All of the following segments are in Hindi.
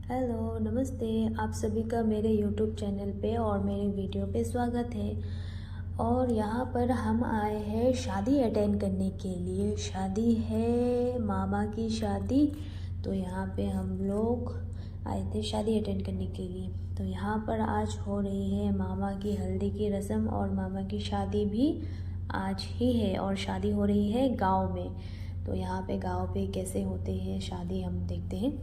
हेलो, नमस्ते। आप सभी का मेरे यूट्यूब चैनल पे और मेरे वीडियो पे स्वागत है। और यहाँ पर हम आए हैं शादी अटेंड करने के लिए। शादी है, मामा की शादी। तो यहाँ पे हम लोग आए थे शादी अटेंड करने के लिए। तो यहाँ पर आज हो रही है मामा की हल्दी की रस्म और मामा की शादी भी आज ही है। और शादी हो रही है गांव में। तो यहाँ पे गांव पे कैसे होते हैं शादी हम देखते हैं।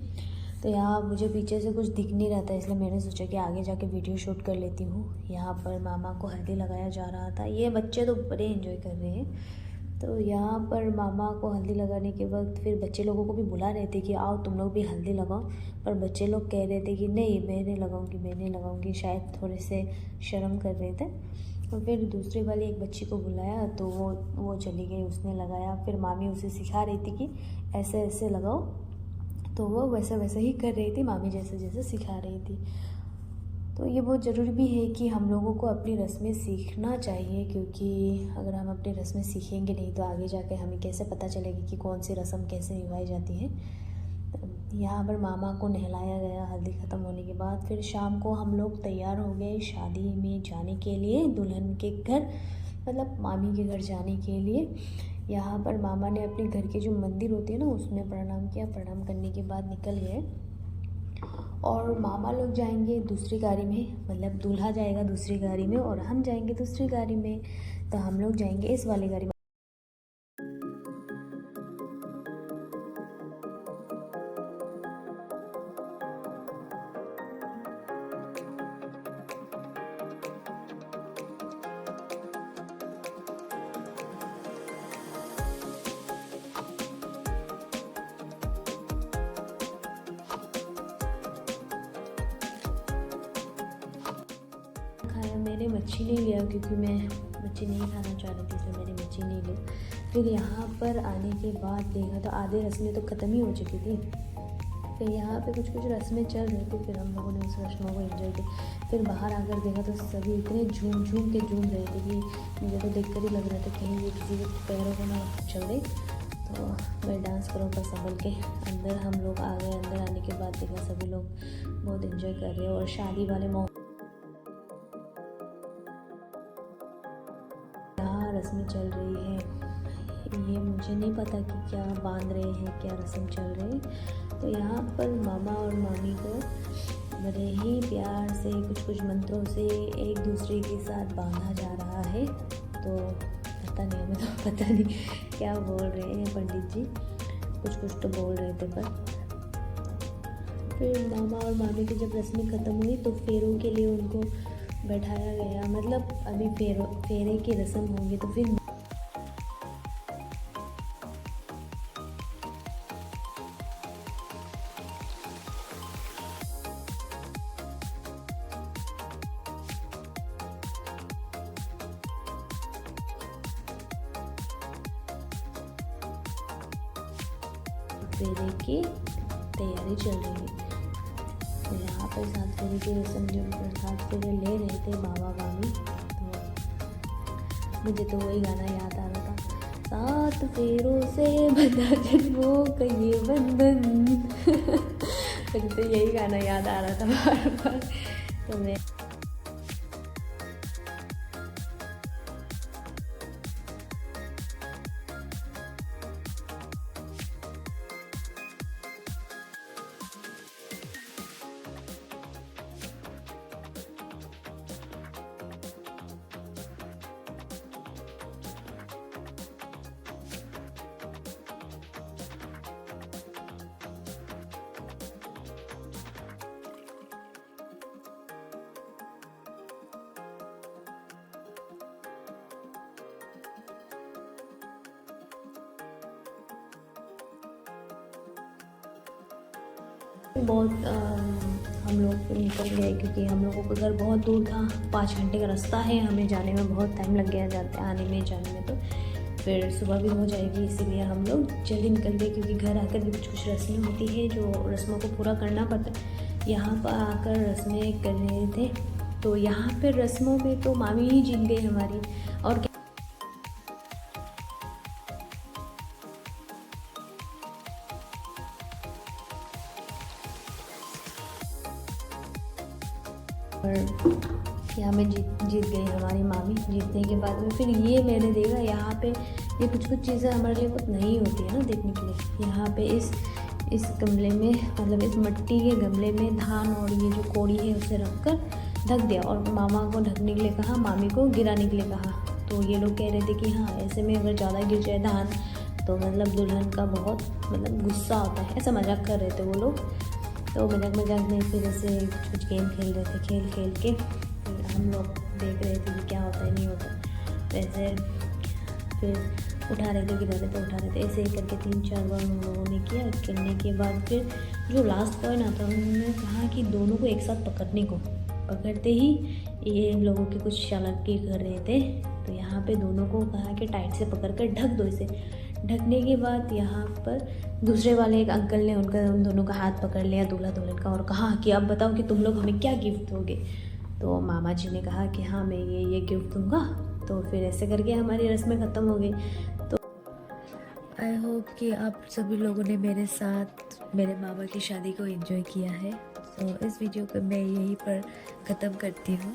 तो यहाँ मुझे पीछे से कुछ दिख नहीं रहा था, इसलिए मैंने सोचा कि आगे जाके वीडियो शूट कर लेती हूँ। यहाँ पर मामा को हल्दी लगाया जा रहा था। ये बच्चे तो बड़े एंजॉय कर रहे हैं। तो यहाँ पर मामा को हल्दी लगाने के वक्त फिर बच्चे लोगों को भी बुला रहे थे कि आओ तुम लोग भी हल्दी लगाओ। पर बच्चे लोग कह रहे थे कि नहीं, मैं लगाऊंगी। शायद थोड़े से शर्म कर रहे थे। और फिर दूसरी वाली एक बच्ची को बुलाया तो वो चली गई, उसने लगाया। फिर मामी उसे सिखा रही थी कि ऐसे ऐसे लगाओ। तो वो वैसा वैसा ही कर रही थी, मामी जैसे जैसे सिखा रही थी। तो ये बहुत ज़रूरी भी है कि हम लोगों को अपनी रस्में सीखना चाहिए, क्योंकि अगर हम अपनी रस्में सीखेंगे नहीं तो आगे जाके हमें कैसे पता चलेगी कि कौन सी रस्म कैसे निभाई जाती है। यहाँ पर मामा को नहलाया गया हल्दी ख़त्म होने के बाद। फिर शाम को हम लोग तैयार हो गए शादी में जाने के लिए, दुल्हन के घर, मतलब मामी के घर जाने के लिए। यहाँ पर मामा ने अपने घर के जो मंदिर होते हैं ना, उसमें प्रणाम किया। प्रणाम करने के बाद निकल गए। और मामा लोग जाएंगे दूसरी गाड़ी में, मतलब दूल्हा जाएगा दूसरी गाड़ी में और हम जाएंगे दूसरी गाड़ी में। तो हम लोग जाएंगे इस वाली गाड़ी में। खाया मैंने मच्छी नहीं लिया, क्योंकि मैं मच्छी नहीं खाना चाह रही थी, इसलिए मैंने मच्छी नहीं ली। फिर यहाँ पर आने के बाद देखा तो आधे रस्में तो ख़त्म ही हो चुकी थी। फिर यहाँ पे कुछ कुछ रस्में चल रही थी, फिर हम लोगों ने उस रस्मों को एंजॉय किया। फिर बाहर आकर देखा तो सभी इतने झूम झूम के झूम रहे थे कि मुझे तो देखकर ही लग रहा था कहीं ये किसी के पैरों को ना चल दे। तो मैं डांस करूँ पर संभल के। अंदर हम लोग आ गए। अंदर आने के बाद देखा सभी लोग बहुत एंजॉय कर रहे हैं। और शादी वाले यहाँ रस्में चल रही है। ये मुझे नहीं पता कि क्या बांध रहे हैं, क्या रस्म चल रही है। तो यहाँ पर मामा और मामी को बड़े ही प्यार से कुछ मंत्रों से एक दूसरे के साथ बांधा जा रहा है। तो पता नहीं, हमें तो पता नहीं क्या बोल रहे हैं पंडित जी। कुछ तो बोल रहे थे। पर फिर मामा और मामी की जब रस्में ख़त्म हुई तो फेरों के लिए उनको बैठाया गया। मतलब अभी फेरे की रस्म होंगी तो फिर फेरे की तैयारी चल रही है। तो यहाँ पर सात फेरे की रस्म जब सात फेरे ले रहे थे बाबा मामी, तो मुझे तो वही गाना याद आ रहा था, सात फेरों से बंधा जन्मों का ये बंधन। मुझे तो यही गाना याद आ रहा था बार बार। तो मैं बहुत हम लोग निकल गए, क्योंकि हम लोगों का घर बहुत दूर था। 5 घंटे का रास्ता है, हमें जाने में बहुत टाइम लग गया, जाते आने में जाने में। तो फिर सुबह भी हो जाएगी, इसीलिए हम लोग जल्दी निकल गए। क्योंकि घर आकर भी कुछ रस्में होती है जो रस्मों को पूरा करना पड़ता है। यहाँ पर आकर रस्में कर रहे थे। तो यहाँ पर रस्मों में तो मामी ही जीत गई हमारी। और और यहाँ में जीत गई हमारी मामी। जीतने के बाद में फिर ये मैंने देखा यहाँ पे ये कुछ चीज़ें हमारे लिए बहुत नई होती है ना देखने के लिए। यहाँ पे इस गमले में, मतलब इस मिट्टी के गमले में धान और ये जो कोड़ी है उसे रख कर ढक दिया और मामा को ढकने के लिए कहा, मामी को गिराने के लिए कहा। तो ये लोग कह रहे थे कि हाँ ऐसे में अगर ज़्यादा गिर जाए धान तो मतलब दुल्हन का बहुत मतलब गुस्सा होता है, ऐसा मजाक कर रहे थे वो लोग। तो मजाक में फिर ऐसे कुछ गेम खेल रहे थे, खेल के फिर हम लोग देख रहे थे कि क्या होता है नहीं होता। वैसे फिर उठा रहे थे, गिरा रहे थे, ऐसे ही करके 3-4 बार उन लोगों ने किया। करने के बाद फिर जो लास्ट पॉइंट आता है उन्होंने कहा कि दोनों को एक साथ पकड़ने को। पकड़ते ही ये इन लोगों की कुछ चालाकी कर रहे थे, तो यहाँ पे दोनों को कहा कि टाइट से पकड़ कर ढक दो इसे। ढकने के बाद यहाँ पर दूसरे वाले एक अंकल ने उन दोनों का हाथ पकड़ लिया, दूल्हा दुल्हन का, और कहा कि अब बताओ कि तुम लोग हमें क्या गिफ्ट दोगे। तो मामा जी ने कहा कि हाँ मैं ये गिफ्ट दूँगा। तो फिर ऐसे करके हमारी रस्में ख़त्म हो गई। तो आई होप कि आप सभी लोगों ने मेरे साथ मेरे मामा की शादी को एंजॉय किया है। तो इस वीडियो को मैं यहीं पर ख़त्म करती हूँ।